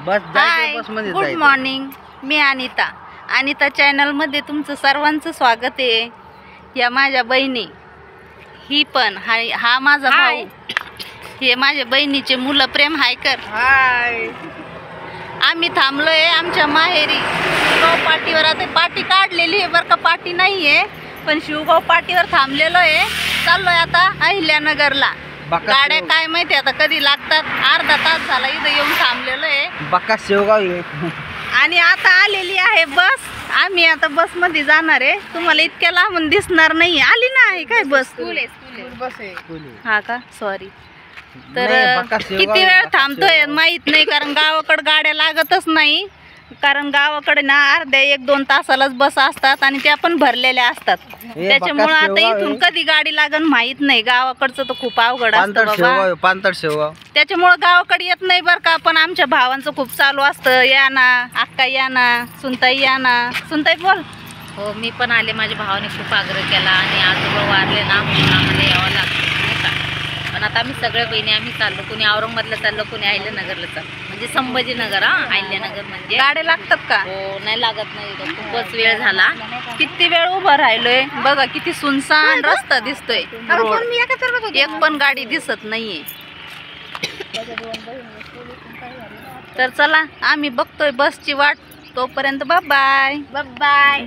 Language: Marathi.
हाय, गुड मॉर्निंग. मी अनिता चॅनलमध्ये तुमचं सर्वांचं स्वागत आहे. या माझ्या बहिणी, ही पण हा माझा भाऊ, हे माझ्या बहिणीचे मुलं. प्रेम हाय कर. हाय. आम्ही थांबलोय आमच्या माहेरी शिवगाव पाटीवर. आता पाटी काढलेली आहे बरं का, पाटी नाही आहे, पण शिवगाव पाटीवर थांबलेलो आहे. चाललोय आता अहिल्यानगरला. गाड्या काय माहिती आता कधी लागतात. अर्धा तास झाला इथं येऊन थांबलेलो आहे. बक्का शेवगाव आणि आता आलेली आहे बस. आम्ही आता बस मध्ये जाणार आहे. तुम्हाला इतक्या लांबून दिसणार नाही. आली नाही काय बस? बस हा का, सॉरी. तर किती वेळ थांबतोय माहित नाही, कारण गावाकडे गाड्या लागतच नाही. कारण गावाकडे ना अर्ध्या 1-2 तासालाच बस असतात आणि त्या पण भरलेल्या असतात. त्याच्यामुळे आता इथून कधी गाडी लागण माहित नाही. गावाकडचं तर खूप अवघड असतं बाबा. त्याच्यामुळे गावाकडे येत नाही बरं का. पण आमच्या भावांचं खूप चालू असतं, या ना अक्का, या ना सुनताई, या ना सुनताई बोल. हो, मी पण आले. माझ्या भावाने खूप आग्रह केला आणि आजोबा वारले ना, म्हणून आम्हाला यावं लागतं. पण आता आम्ही सगळ्या बहिणी आम्ही चाललो. कोणी औरंगाबादला चाललो, कोणी अहिल्यानगरला चाललो. म्हणजे संभाजीनगर. अहिल्यानगर म्हणजे गाड्या लागतात का? हो, नाही लागत नाही. खूपच वेळ झाला. किती वेळ उभं राहिलोय बघा. किती सुनसान रस्ता दिसतोय. एक पण गाडी दिसत नाहीये. तर चला, आम्ही बघतोय बसची वाट. तोपर्यंत बाय बाय.